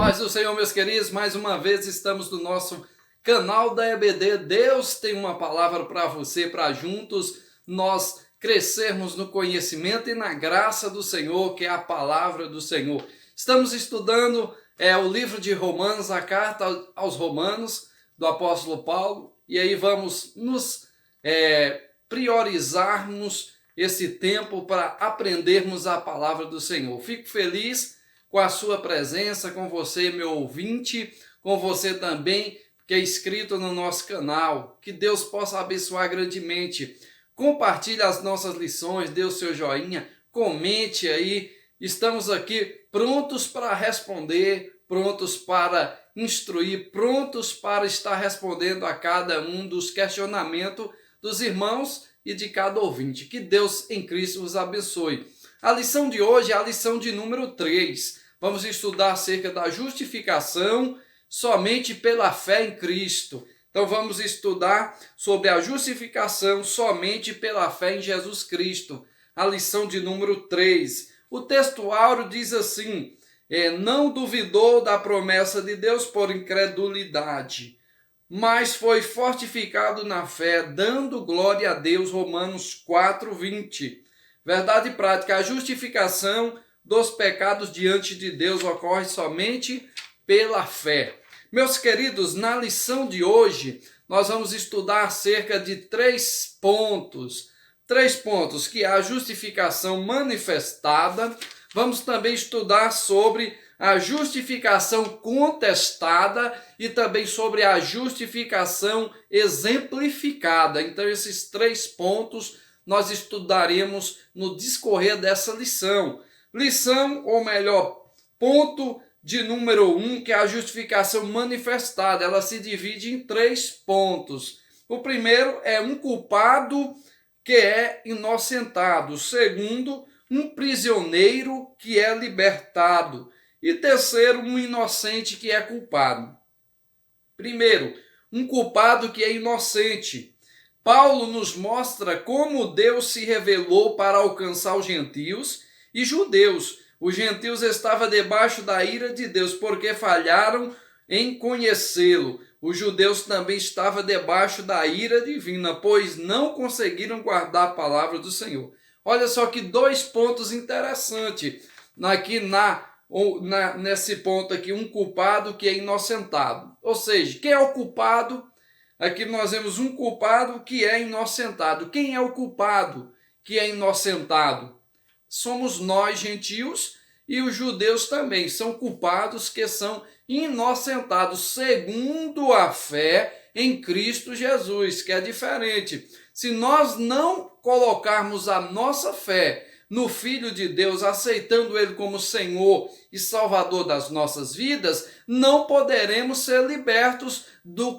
Paz do Senhor, meus queridos, mais uma vez estamos no nosso canal da EBD. Deus tem uma palavra para você, para juntos nós crescermos no conhecimento e na graça do Senhor, que é a palavra do Senhor. Estamos estudando o livro de Romanos, a carta aos Romanos, do apóstolo Paulo, e aí vamos nos priorizarmos esse tempo para aprendermos a palavra do Senhor. Fico feliz com a sua presença, com você, meu ouvinte, com você também, que é inscrito no nosso canal. Que Deus possa abençoar grandemente. Compartilhe as nossas lições, dê o seu joinha, comente aí. Estamos aqui prontos para responder, prontos para instruir, prontos para estar respondendo a cada um dos questionamentos dos irmãos e de cada ouvinte. Que Deus em Cristo os abençoe. A lição de hoje é a lição de número 3. Vamos estudar acerca da justificação somente pela fé em Cristo. Então vamos estudar sobre a justificação somente pela fé em Jesus Cristo. A lição de número 3. O texto áureo diz assim: não duvidou da promessa de Deus por incredulidade, mas foi fortificado na fé, dando glória a Deus. Romanos 4:20. Verdade prática: a justificação dos pecados diante de Deus ocorre somente pela fé. Meus queridos, na lição de hoje, nós vamos estudar acerca de três pontos, que é a justificação manifestada. Vamos também estudar sobre a justificação contestada e também sobre a justificação exemplificada. Então, esses três pontos nós estudaremos no discorrer dessa lição. Ponto de número 1, que é a justificação manifestada. Ela se divide em 3 pontos. O primeiro é um culpado que é inocentado. O segundo, um prisioneiro que é libertado. E terceiro, um inocente que é culpado. Primeiro, um culpado que é inocente. Paulo nos mostra como Deus se revelou para alcançar os gentios e judeus. Os gentios estavam debaixo da ira de Deus porque falharam em conhecê-lo. Os judeus também estavam debaixo da ira divina, pois não conseguiram guardar a palavra do Senhor. Olha só que 2 pontos interessantes aqui nesse ponto aqui, um culpado que é inocentado. Ou seja, quem é o culpado? Aqui nós vemos um culpado que é inocentado. Quem é o culpado que é inocentado? Somos nós, gentios, e os judeus também são culpados que são inocentados segundo a fé em Cristo Jesus, que é diferente. Se nós não colocarmos a nossa fé no Filho de Deus, aceitando Ele como Senhor e Salvador das nossas vidas, não poderemos ser libertos do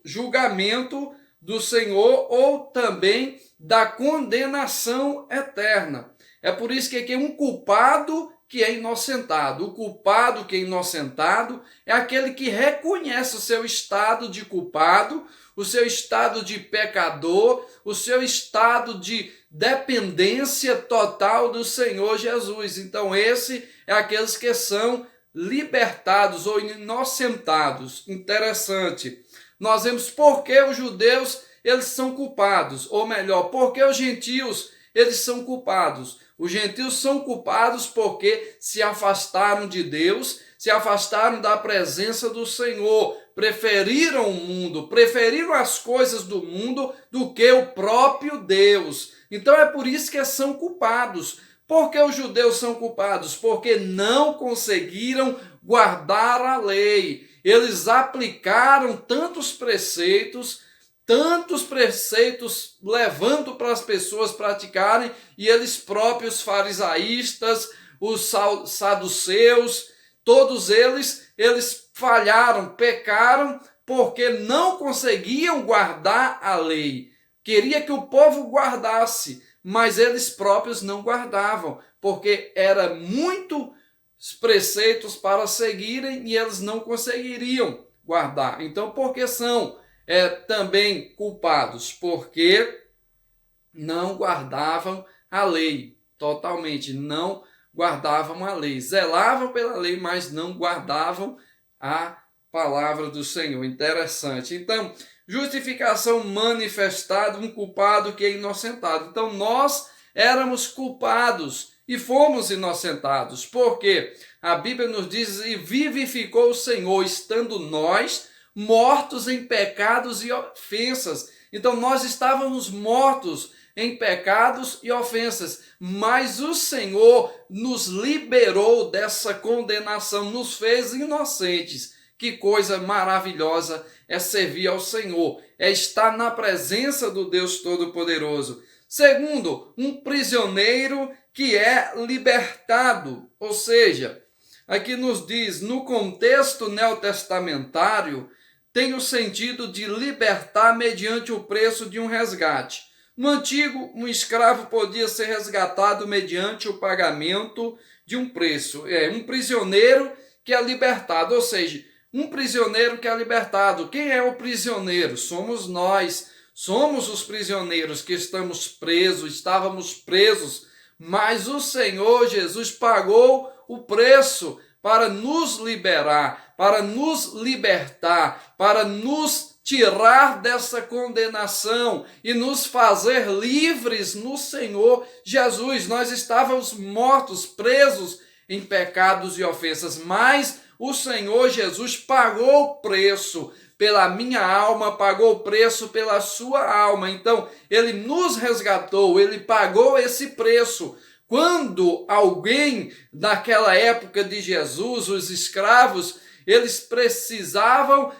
julgamento do Senhor ou também da condenação eterna. É por isso que aqui é um culpado que é inocentado. O culpado que é inocentado é aquele que reconhece o seu estado de culpado, o seu estado de pecador, o seu estado de dependência total do Senhor Jesus. Então esse é aqueles que são libertados ou inocentados. Interessante. Nós vemos por que os judeus eles são culpados, ou melhor, por que os gentios eles são culpados. Os gentios são culpados porque se afastaram de Deus, se afastaram da presença do Senhor, preferiram o mundo, preferiram as coisas do mundo do que o próprio Deus. Então é por isso que são culpados. Por que os judeus são culpados? Porque não conseguiram guardar a lei. Eles aplicaram tantos preceitos levando para as pessoas praticarem, e eles próprios, farisaístas, os saduceus, todos eles falharam, pecaram, porque não conseguiam guardar a lei. Queria que o povo guardasse, mas eles próprios não guardavam, porque era muitos preceitos para seguirem e eles não conseguiriam guardar. Então, por que são também culpados? Porque não guardavam a lei totalmente, não guardavam a lei, zelavam pela lei, mas não guardavam a palavra do Senhor. Interessante. Então, justificação manifestada, um culpado que é inocentado. Então, nós éramos culpados e fomos inocentados. Porque a Bíblia nos diz: e vivificou o Senhor, estando nós mortos em pecados e ofensas. Então, nós estávamos mortos em pecados e ofensas, mas o Senhor nos liberou dessa condenação, nos fez inocentes. Que coisa maravilhosa é servir ao Senhor, é estar na presença do Deus Todo-Poderoso. Segundo, um prisioneiro que é libertado, ou seja, aqui nos diz, no contexto neotestamentário, tem o sentido de libertar mediante o preço de um resgate. No antigo, um escravo podia ser resgatado mediante o pagamento de um preço. Um prisioneiro que é libertado, ou seja, um prisioneiro que é libertado. Quem é o prisioneiro? Somos nós. Somos os prisioneiros que estávamos presos, mas o Senhor Jesus pagou o preço para nos liberar, para nos libertar, para nos tirar dessa condenação e nos fazer livres no Senhor Jesus. Nós estávamos mortos, presos em pecados e ofensas, mas o Senhor Jesus pagou o preço pela minha alma, pagou o preço pela sua alma. Então, ele nos resgatou, ele pagou esse preço. Quando alguém, naquela época de Jesus, os escravos, eles precisavam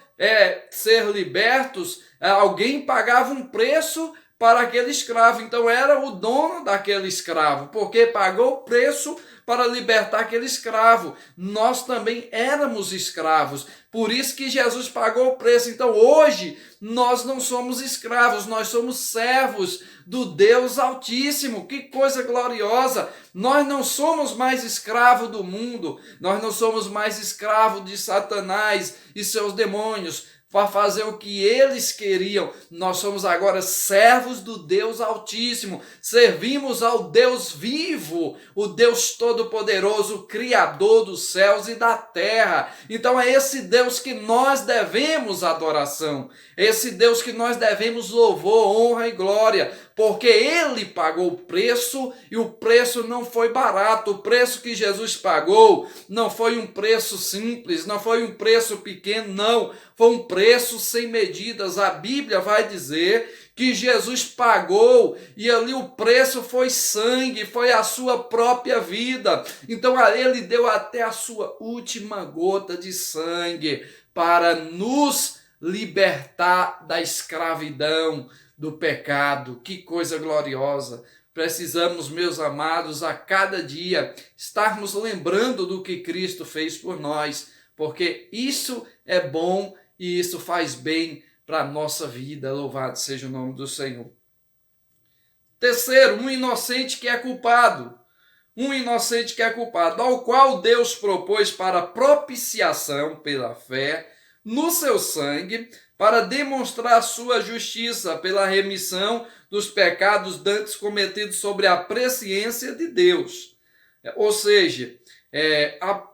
ser libertos, alguém pagava um preço para aquele escravo. Então, era o dono daquele escravo, porque pagou o preço para libertar aquele escravo. Nós também éramos escravos, por isso que Jesus pagou o preço. Então, hoje, nós não somos escravos, nós somos servos do Deus Altíssimo. Que coisa gloriosa! Nós não somos mais escravos do mundo, nós não somos mais escravos de Satanás e seus demônios, para fazer o que eles queriam. Nós somos agora servos do Deus Altíssimo, servimos ao Deus vivo, o Deus Todo-Poderoso, o Criador dos céus e da terra. Então é esse Deus que nós devemos adoração, é esse Deus que nós devemos louvor, honra e glória, porque Ele pagou o preço e o preço não foi barato. O preço que Jesus pagou não foi um preço simples, não foi um preço pequeno, não. Foi um preço sem medidas. A Bíblia vai dizer que Jesus pagou e ali o preço foi sangue, foi a sua própria vida. Então ele deu até a sua última gota de sangue para nos libertar da escravidão, do pecado. Que coisa gloriosa! Precisamos, meus amados, a cada dia estarmos lembrando do que Cristo fez por nós, porque isso é bom e isso faz bem para a nossa vida. Louvado seja o nome do Senhor. Terceiro, um inocente que é culpado. Um inocente que é culpado, ao qual Deus propôs para propiciação pela fé no seu sangue, para demonstrar a sua justiça pela remissão dos pecados dantes cometidos sobre a presciência de Deus. Ou seja,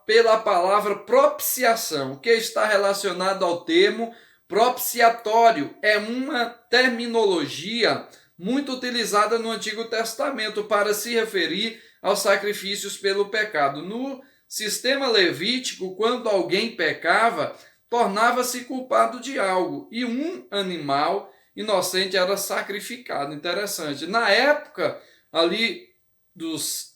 pela palavra propiciação, que está relacionado ao termo propiciatório. É uma terminologia muito utilizada no Antigo Testamento para se referir aos sacrifícios pelo pecado. No sistema levítico, quando alguém pecava, tornava-se culpado de algo e um animal inocente era sacrificado. Interessante. Na época ali dos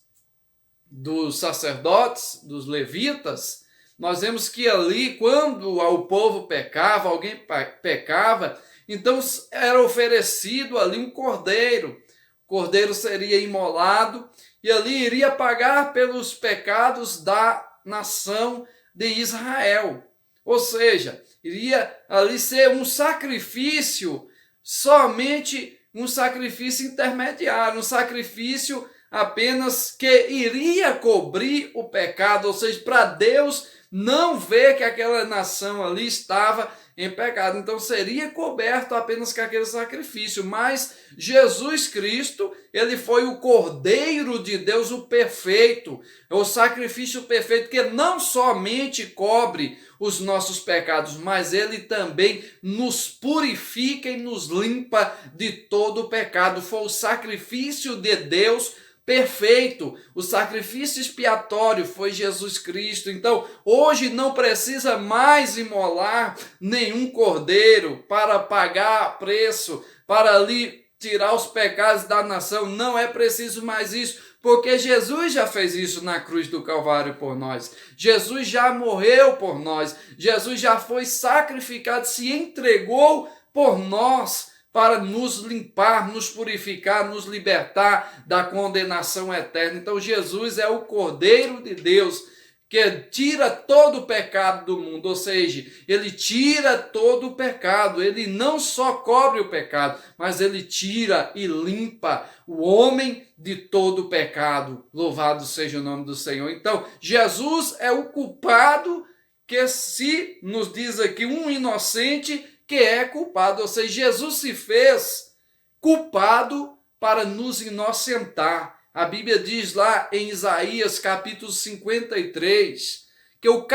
sacerdotes, dos levitas, nós vemos que ali, quando o povo pecava, alguém pecava, então era oferecido ali um cordeiro. O cordeiro seria imolado e ali iria pagar pelos pecados da nação de Israel. Ou seja, iria ali ser um sacrifício, somente um sacrifício intermediário, um sacrifício apenas que iria cobrir o pecado, ou seja, para Deus não ver que aquela nação ali estava em pecado. Então seria coberto apenas com aquele sacrifício. Mas Jesus Cristo, ele foi o Cordeiro de Deus, o perfeito, o sacrifício perfeito, que não somente cobre os nossos pecados, mas ele também nos purifica e nos limpa de todo o pecado. Foi o sacrifício de Deus perfeito, o sacrifício expiatório foi Jesus Cristo. Então, hoje não precisa mais imolar nenhum cordeiro para pagar preço, para ali tirar os pecados da nação. Não é preciso mais isso, porque Jesus já fez isso na cruz do Calvário por nós. Jesus já morreu por nós. Jesus já foi sacrificado, se entregou por nós, para nos limpar, nos purificar, nos libertar da condenação eterna. Então Jesus é o Cordeiro de Deus que tira todo o pecado do mundo, ou seja, ele tira todo o pecado. Ele não só cobre o pecado, mas ele tira e limpa o homem de todo o pecado. Louvado seja o nome do Senhor. Então Jesus é o culpado, que se nos diz aqui um inocente que é culpado, ou seja, Jesus se fez culpado para nos inocentar. A Bíblia diz lá em Isaías capítulo 53 que o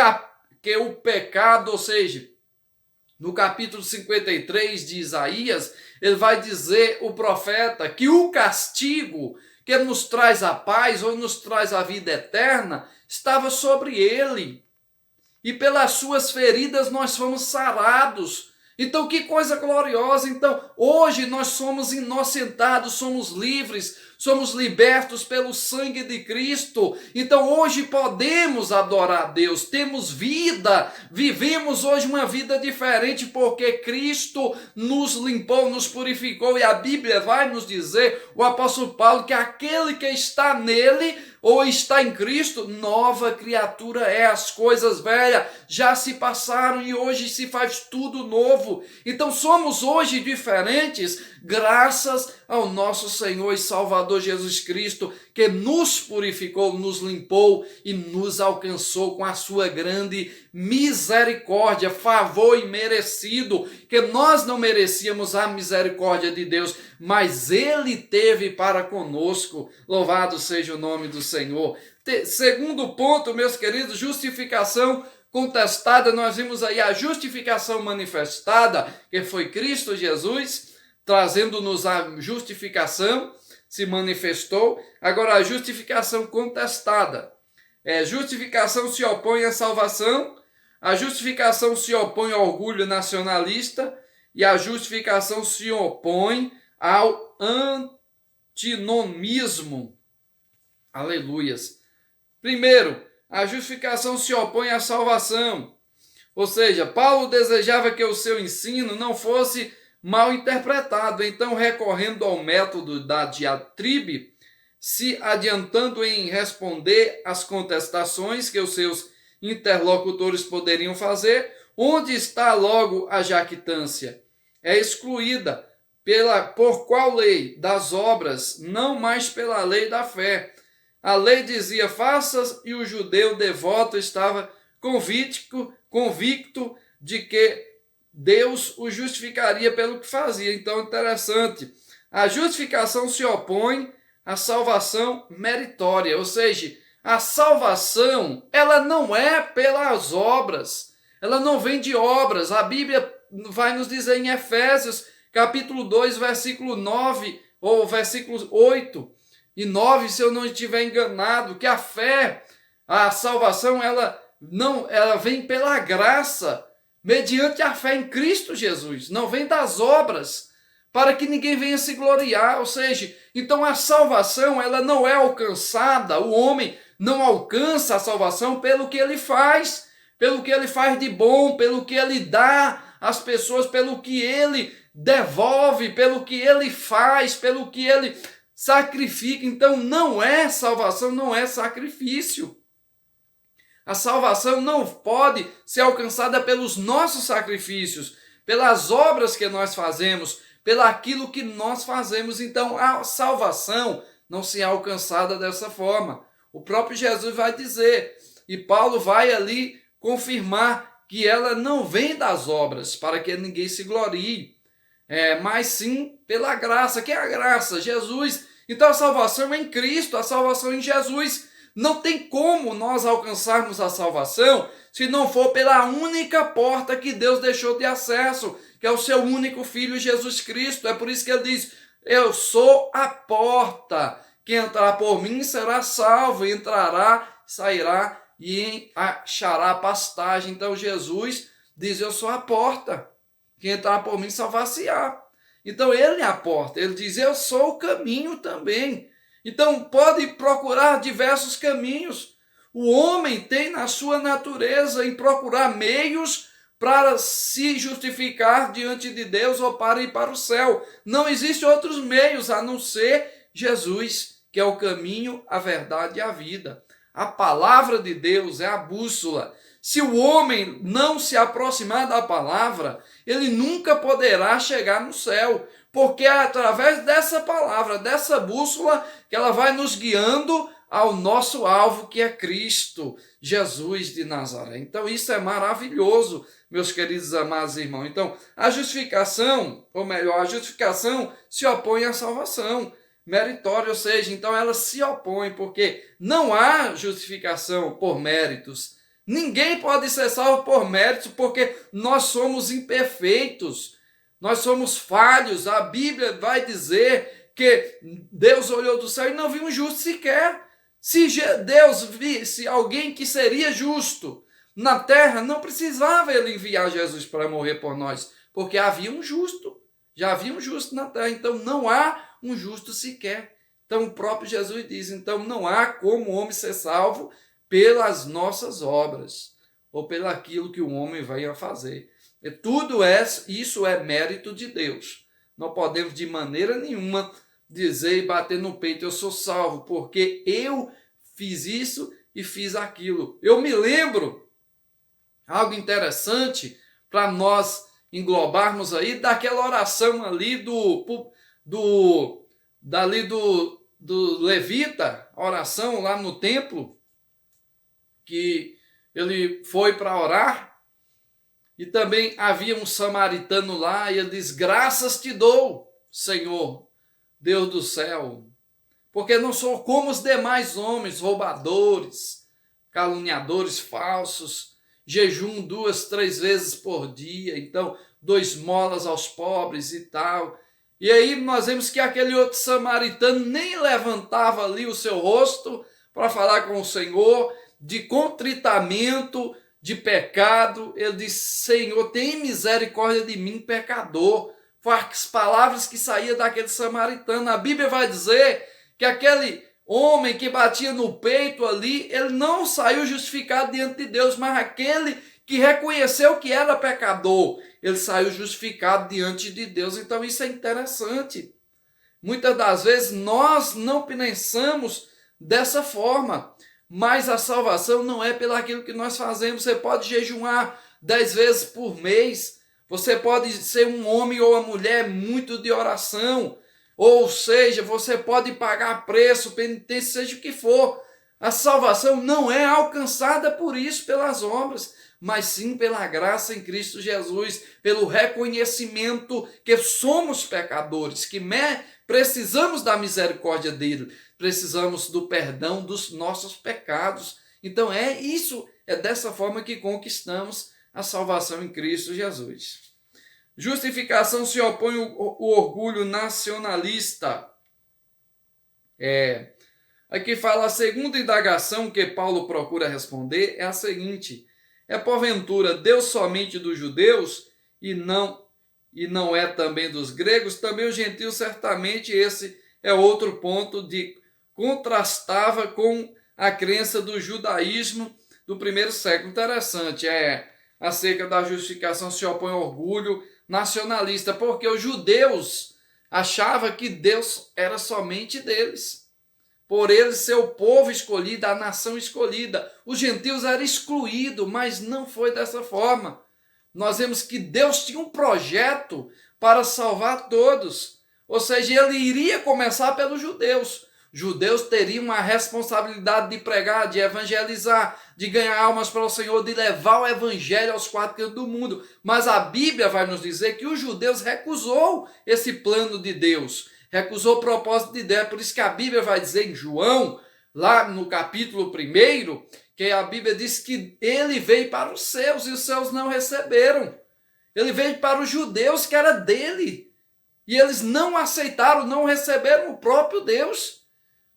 pecado, ou seja, no capítulo 53 de Isaías, ele vai dizer, o profeta, que o castigo que nos traz a paz ou nos traz a vida eterna estava sobre ele. E pelas suas feridas nós fomos sarados. Então, que coisa gloriosa! Então, hoje nós somos inocentados, somos livres, somos libertos pelo sangue de Cristo. Então, hoje podemos adorar a Deus, temos vida, vivemos hoje uma vida diferente, porque Cristo nos limpou, nos purificou, e a Bíblia vai nos dizer, o apóstolo Paulo, que aquele que está nele, ou está em Cristo, nova criatura é. As coisas velhas já se passaram e hoje se faz tudo novo. Então somos hoje diferentes graças ao nosso Senhor e Salvador Jesus Cristo, que nos purificou, nos limpou e nos alcançou com a sua grande misericórdia, favor imerecido, que nós não merecíamos a misericórdia de Deus, mas Ele teve para conosco. Louvado seja o nome do Senhor. Segundo ponto, meus queridos, justificação contestada. Nós vimos aí a justificação manifestada, que foi Cristo Jesus, trazendo-nos a justificação, se manifestou. Agora, a justificação contestada. Justificação se opõe à salvação, a justificação se opõe ao orgulho nacionalista e a justificação se opõe ao antinomismo. Aleluias. Primeiro, a justificação se opõe à salvação. Ou seja, Paulo desejava que o seu ensino não fosse mal interpretado. Então, recorrendo ao método da diatribe, se adiantando em responder às contestações que os seus interlocutores poderiam fazer, onde está logo a jactância? É excluída por qual lei? Das obras, não mais pela lei da fé. A lei dizia, faças, e o judeu devoto estava convicto de que Deus o justificaria pelo que fazia. Então, interessante. A justificação se opõe à salvação meritória, ou seja, a salvação, ela não é pelas obras, ela não vem de obras. A Bíblia vai nos dizer em Efésios, capítulo 2, versículo 9, ou versículos 8 e 9, se eu não estiver enganado, que a fé, a salvação, ela vem pela graça, mediante a fé em Cristo Jesus, não vem das obras, para que ninguém venha se gloriar. Ou seja, então a salvação, ela não é alcançada, o homem não alcança a salvação pelo que ele faz de bom, pelo que ele dá às pessoas, pelo que ele devolve, pelo que ele faz, pelo que ele sacrifica. Então não é salvação, não é sacrifício. A salvação não pode ser alcançada pelos nossos sacrifícios, pelas obras que nós fazemos, pelaquilo que nós fazemos. Então a salvação não se é alcançada dessa forma. O próprio Jesus vai dizer, e Paulo vai ali confirmar, que ela não vem das obras, para que ninguém se glorie, mas sim pela graça. Que é a graça? Jesus. Então a salvação é em Cristo, a salvação é em Jesus. Não tem como nós alcançarmos a salvação se não for pela única porta que Deus deixou de acesso, que é o seu único Filho, Jesus Cristo. É por isso que ele diz: eu sou a porta, quem entrar por mim será salvo, entrará, sairá e achará pastagem. Então Jesus diz: eu sou a porta, quem entrar por mim salvar-se-á. Então ele é a porta, ele diz: eu sou o caminho também. Então pode procurar diversos caminhos. O homem tem na sua natureza em procurar meios para se justificar diante de Deus ou para ir para o céu. Não existem outros meios a não ser Jesus, que é o caminho, a verdade e a vida. A palavra de Deus é a bússola. Se o homem não se aproximar da palavra, ele nunca poderá chegar no céu, porque é através dessa palavra, dessa bússola, que ela vai nos guiando ao nosso alvo, que é Cristo, Jesus de Nazaré. Então isso é maravilhoso, meus queridos amados irmãos. Então a justificação, ou melhor, a justificação se opõe à salvação. Meritória, ou seja, então ela se opõe, porque não há justificação por méritos. Ninguém pode ser salvo por méritos, porque nós somos imperfeitos, nós somos falhos. A Bíblia vai dizer que Deus olhou do céu e não viu um justo sequer. Se Deus visse alguém que seria justo na terra, não precisava ele enviar Jesus para morrer por nós, porque havia um justo, já havia um justo na terra, então não há um justo sequer. Então o próprio Jesus diz: então não há como o homem ser salvo pelas nossas obras, ou pelo aquilo que o homem venha a fazer. E tudo isso é mérito de Deus. Não podemos de maneira nenhuma dizer e bater no peito: eu sou salvo porque eu fiz isso e fiz aquilo. Eu me lembro algo interessante para nós englobarmos aí daquela oração ali do levita, a oração lá no templo, que ele foi para orar, e também havia um samaritano lá, e ele diz: graças te dou, Senhor, Deus do céu, porque não sou como os demais homens, roubadores, caluniadores falsos, jejum 2, 3 vezes por dia, então 2 esmolas aos pobres e tal. E aí nós vemos que aquele outro samaritano nem levantava ali o seu rosto para falar com o Senhor, de contritamento, de pecado. Ele disse: Senhor, tem misericórdia de mim, pecador. Foi as palavras que saíam daquele samaritano. A Bíblia vai dizer que aquele homem que batia no peito ali, ele não saiu justificado diante de Deus, mas aquele que reconheceu que era pecador, ele saiu justificado diante de Deus. Então isso é interessante. Muitas das vezes nós não pensamos dessa forma, mas a salvação não é pelo aquilo que nós fazemos. Você pode jejuar 10 vezes por mês, você pode ser um homem ou uma mulher muito de oração, ou seja, você pode pagar preço, penitência, seja o que for. A salvação não é alcançada por isso, pelas obras, mas sim pela graça em Cristo Jesus, pelo reconhecimento que somos pecadores, que precisamos da misericórdia dele, precisamos do perdão dos nossos pecados. Então é dessa forma que conquistamos a salvação em Cristo Jesus. Justificação se opõe o orgulho nacionalista. Aqui fala a segunda indagação que Paulo procura responder, é a seguinte: é porventura Deus somente dos judeus e não é também dos gregos? Também os gentios, certamente esse é outro ponto de contrastava com a crença do judaísmo do primeiro século. Interessante, acerca da justificação se opõe ao orgulho nacionalista, porque os judeus achavam que Deus era somente deles, por eles ser o povo escolhido, a nação escolhida. Os gentios eram excluídos, mas não foi dessa forma. Nós vemos que Deus tinha um projeto para salvar todos, ou seja, ele iria começar pelos judeus. Judeus teriam a responsabilidade de pregar, de evangelizar, de ganhar almas para o Senhor, de levar o evangelho aos quatro cantos do mundo. Mas a Bíblia vai nos dizer que os judeus recusou esse plano de Deus, recusou o propósito de Deus. É por isso que a Bíblia vai dizer em João, lá no capítulo 1, que a Bíblia diz que ele veio para os seus e os seus não receberam. Ele veio para os judeus que era dele. E eles não aceitaram, não receberam o próprio Deus.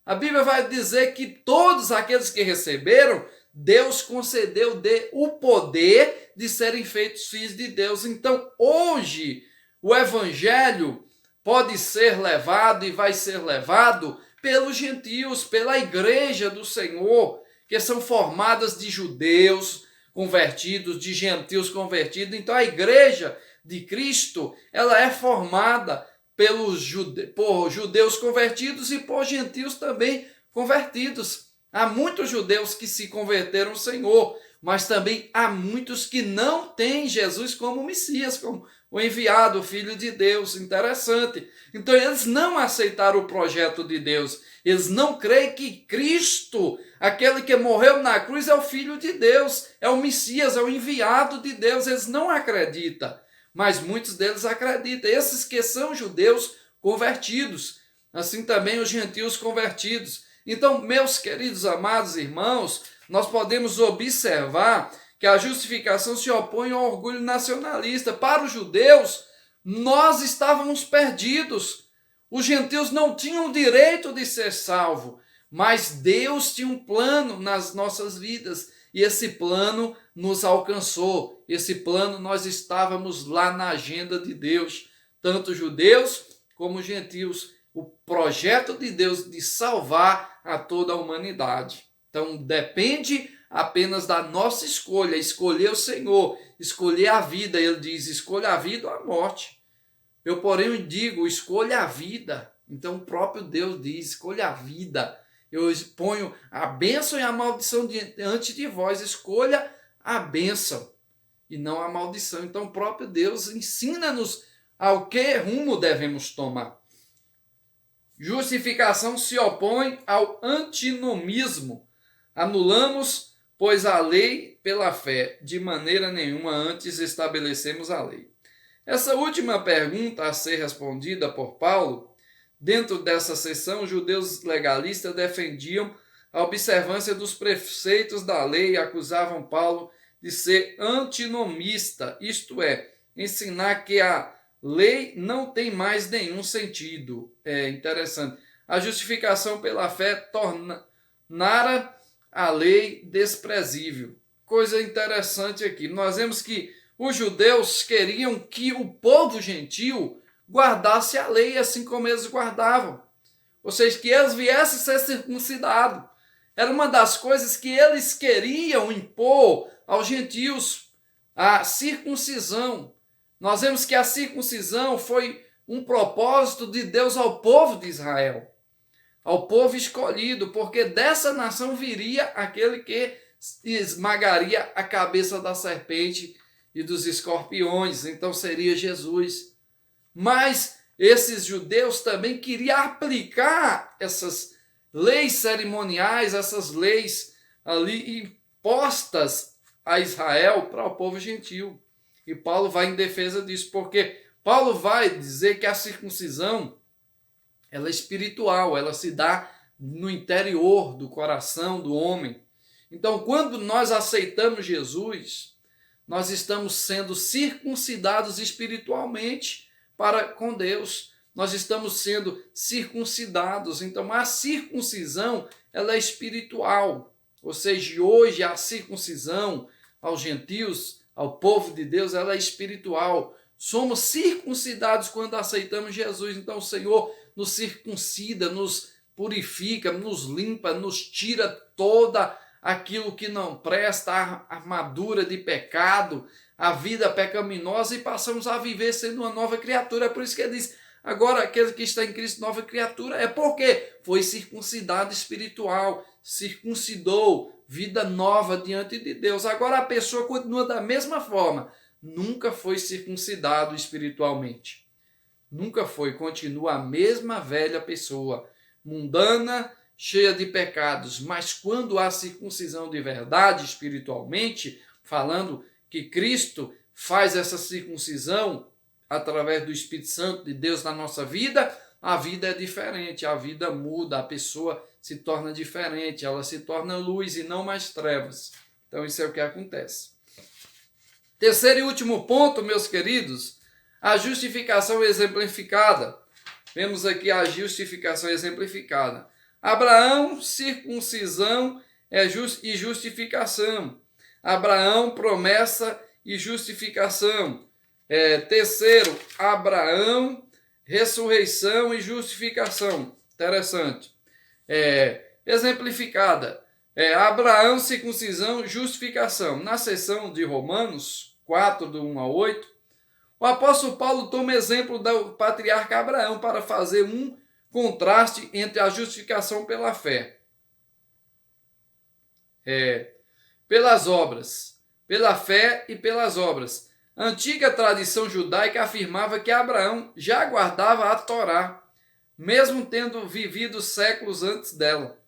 A Bíblia vai dizer que todos aqueles que receberam, Deus concedeu o poder de serem feitos filhos de Deus. Então, hoje, o evangelho pode ser levado e vai ser levado pelos gentios, pela igreja do Senhor, que são formadas de judeus convertidos, de gentios convertidos. Então, a igreja de Cristo, ela é formada por judeus convertidos e por gentios também convertidos. Há muitos judeus que se converteram ao Senhor, mas também há muitos que não têm Jesus como Messias, como o enviado, o Filho de Deus. Interessante. Então, eles não aceitaram o projeto de Deus. Eles não creem que Cristo, aquele que morreu na cruz, é o Filho de Deus, é o Messias, é o enviado de Deus. Eles não acreditam, mas muitos deles acreditam. Esses que são judeus convertidos, assim também os gentios convertidos. Então, meus queridos amados irmãos, nós podemos observar que a justificação se opõe ao orgulho nacionalista. Para os judeus, nós estávamos perdidos. Os gentios não tinham o direito de ser salvos, mas Deus tinha um plano nas nossas vidas e esse plano nos alcançou. Esse plano nós estávamos lá na agenda de Deus, tanto judeus como gentios. O projeto de Deus de salvar a toda a humanidade. Então depende apenas da nossa escolha, escolher o Senhor, escolher a vida. Ele diz, escolha a vida ou a morte. Eu, porém, digo, escolha a vida. Então, o próprio Deus diz, escolha a vida. Eu ponho a bênção e a maldição diante de vós. Escolha a bênção e não a maldição. Então, o próprio Deus ensina-nos ao que rumo devemos tomar. Justificação se opõe ao antinomismo. Anulamos, pois, a lei pela fé. De maneira nenhuma antes estabelecemos a lei. Essa última pergunta a ser respondida por Paulo, dentro dessa seção, os judeus legalistas defendiam a observância dos preceitos da lei e acusavam Paulo de ser antinomista, isto é, ensinar que a lei não tem mais nenhum sentido. É interessante. A justificação pela fé tornara a lei desprezível. Coisa interessante aqui. Nós vemos que os judeus queriam que o povo gentil guardasse a lei assim como eles guardavam. Ou seja, que eles viessem a ser circuncidados. Era uma das coisas que eles queriam impor aos gentios, a circuncisão. Nós vemos que a circuncisão foi um propósito de Deus ao povo de Israel, ao povo escolhido, porque dessa nação viria aquele que esmagaria a cabeça da serpente e dos escorpiões, então seria Jesus. Mas esses judeus também queriam aplicar essas leis cerimoniais, essas leis ali impostas a Israel para o povo gentil. E Paulo vai em defesa disso, porque Paulo vai dizer que a circuncisão ela é espiritual, ela se dá no interior do coração do homem. Então, quando nós aceitamos Jesus, nós estamos sendo circuncidados espiritualmente para com Deus. Nós estamos sendo circuncidados. Então, a circuncisão ela é espiritual. Ou seja, hoje a circuncisão aos gentios, ao povo de Deus, ela é espiritual. Somos circuncidados quando aceitamos Jesus. Então, o Senhor nos circuncida, nos purifica, nos limpa, nos tira toda aquilo que não presta, a armadura de pecado, a vida pecaminosa, e passamos a viver sendo uma nova criatura. É por isso que ele diz, agora aquele que está em Cristo, nova criatura, é porque foi circuncidado espiritual, circuncidou, vida nova diante de Deus. Agora a pessoa continua da mesma forma, nunca foi circuncidado espiritualmente. Nunca foi, continua a mesma velha pessoa, mundana, cheia de pecados. Mas quando há circuncisão de verdade, espiritualmente, falando que Cristo faz essa circuncisão através do Espírito Santo de Deus na nossa vida, a vida é diferente, a vida muda, a pessoa se torna diferente, ela se torna luz e não mais trevas. Então isso é o que acontece. Terceiro e último ponto, meus queridos, a justificação exemplificada. Vemos aqui a justificação exemplificada. Abraão, circuncisão e justificação. Abraão, promessa e justificação. Terceiro, Abraão, ressurreição e justificação. Interessante. Exemplificada. Abraão, circuncisão, justificação. Na seção de Romanos 4, do 1 a 8, o apóstolo Paulo toma exemplo do patriarca Abraão para fazer um contraste entre a justificação pela fé. Pelas obras. Pela fé e pelas obras. A antiga tradição judaica afirmava que Abraão já guardava a Torá, mesmo tendo vivido séculos antes dela.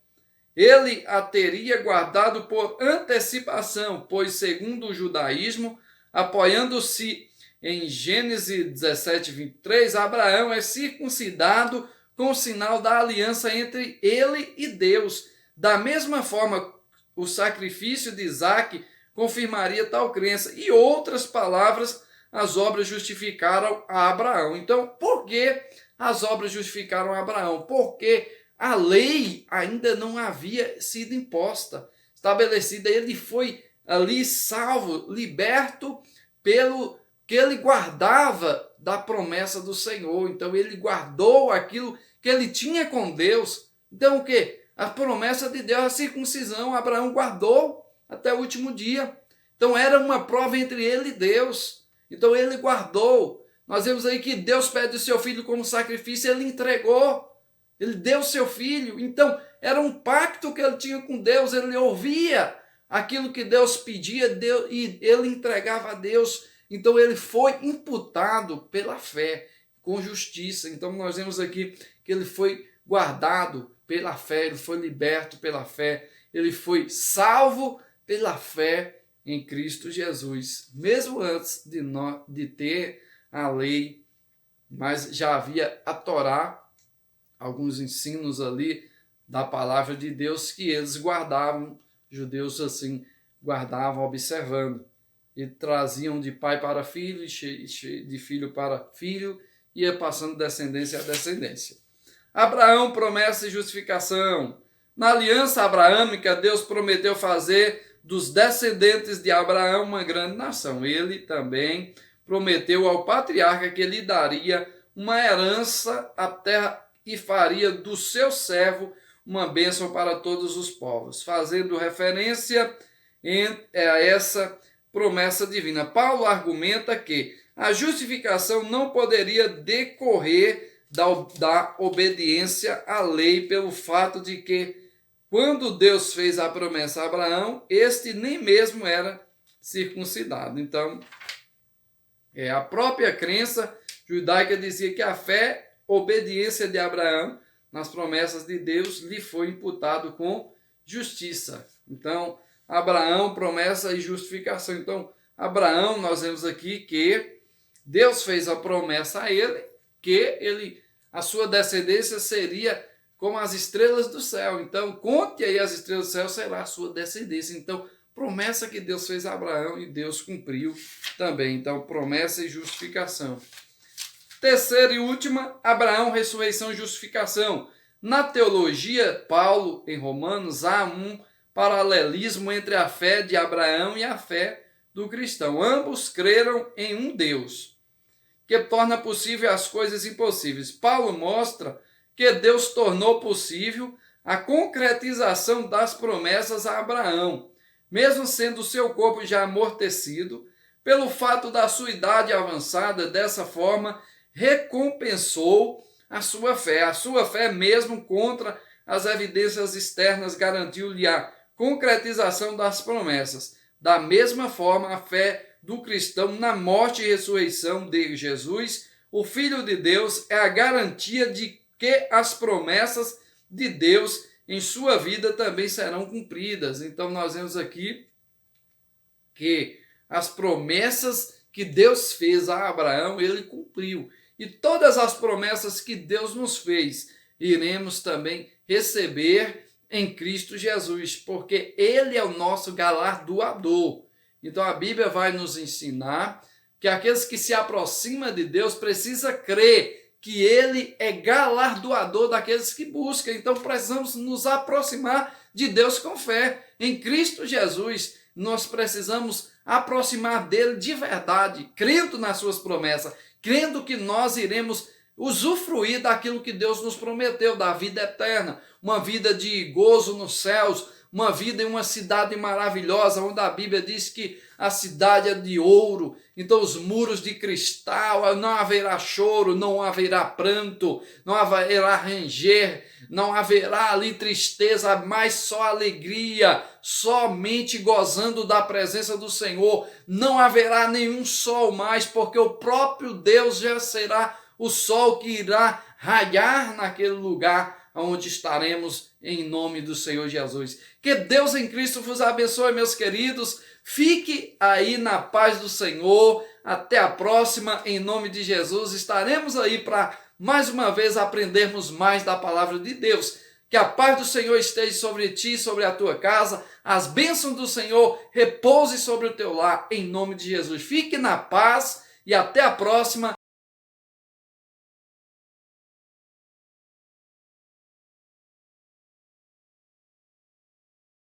Ele a teria guardado por antecipação, pois, segundo o judaísmo, apoiando-se em Gênesis 17, 23, Abraão é circuncidado com o sinal da aliança entre ele e Deus. Da mesma forma, o sacrifício de Isaque confirmaria tal crença. E outras palavras, as obras justificaram a Abraão. Então, por que as obras justificaram a Abraão? Porque a lei ainda não havia sido imposta, estabelecida. Ele foi ali salvo, liberto pelo que ele guardava da promessa do Senhor. Então ele guardou aquilo que ele tinha com Deus. Então o quê? A promessa de Deus, a circuncisão, Abraão guardou até o último dia. Então era uma prova entre ele e Deus. Então ele guardou. Nós vemos aí que Deus pede o seu filho como sacrifício, ele entregou. Ele deu o seu filho. Então era um pacto que ele tinha com Deus. Ele ouvia aquilo que Deus pedia e ele entregava a Deus. Então ele foi imputado pela fé, com justiça. Então nós vemos aqui que ele foi guardado pela fé, ele foi liberto pela fé, ele foi salvo pela fé em Cristo Jesus. Mesmo antes de ter a lei, mas já havia a Torá, alguns ensinos ali da palavra de Deus que eles guardavam, judeus assim, guardavam observando. E traziam de pai para filho, e de filho para filho, ia passando descendência a descendência. Abraão, promessa e justificação. Na aliança abraâmica, Deus prometeu fazer dos descendentes de Abraão uma grande nação. Ele também prometeu ao patriarca que lhe daria uma herança à terra e faria do seu servo uma bênção para todos os povos, fazendo referência a essa promessa divina. Paulo argumenta que a justificação não poderia decorrer da obediência à lei, pelo fato de que, quando Deus fez a promessa a Abraão, este nem mesmo era circuncidado. Então, a própria crença judaica dizia que a fé, obediência de Abraão nas promessas de Deus, lhe foi imputado com justiça. Então, Abraão, promessa e justificação. Então, Abraão, nós vemos aqui que Deus fez a promessa a ele, que a sua descendência seria como as estrelas do céu. Então, conte aí as estrelas do céu, será a sua descendência. Então, promessa que Deus fez a Abraão e Deus cumpriu também. Então, promessa e justificação. Terceira e última, Abraão, ressurreição e justificação. Na teologia, Paulo, em Romanos, há um paralelismo entre a fé de Abraão e a fé do cristão. Ambos creram em um Deus, que torna possível as coisas impossíveis. Paulo mostra que Deus tornou possível a concretização das promessas a Abraão, mesmo sendo seu corpo já amortecido, pelo fato da sua idade avançada. Dessa forma, recompensou a sua fé. A sua fé, mesmo contra as evidências externas, garantiu-lhe a concretização das promessas. Da mesma forma, a fé do cristão na morte e ressurreição de Jesus, o Filho de Deus, é a garantia de que as promessas de Deus em sua vida também serão cumpridas. Então nós vemos aqui que as promessas que Deus fez a Abraão, ele cumpriu. E todas as promessas que Deus nos fez, iremos também receber em Cristo Jesus, porque ele é o nosso galardoador. Então a Bíblia vai nos ensinar que aqueles que se aproximam de Deus precisam crer que ele é galardoador daqueles que buscam. Então precisamos nos aproximar de Deus com fé. Em Cristo Jesus, nós precisamos aproximar dele de verdade, crendo nas suas promessas, crendo que nós iremos usufruir daquilo que Deus nos prometeu, da vida eterna, uma vida de gozo nos céus, uma vida em uma cidade maravilhosa, onde a Bíblia diz que a cidade é de ouro, então os muros de cristal, não haverá choro, não haverá pranto, não haverá ranger, não haverá ali tristeza, mas só alegria, somente gozando da presença do Senhor. Não haverá nenhum sol mais, porque o próprio Deus já será o sol que irá raiar naquele lugar onde estaremos em nome do Senhor Jesus. Que Deus em Cristo vos abençoe, meus queridos. Fique aí na paz do Senhor. Até a próxima, em nome de Jesus. Estaremos aí para mais uma vez aprendermos mais da palavra de Deus. Que a paz do Senhor esteja sobre ti, sobre a tua casa. As bênçãos do Senhor repousem sobre o teu lar, em nome de Jesus. Fique na paz e até a próxima.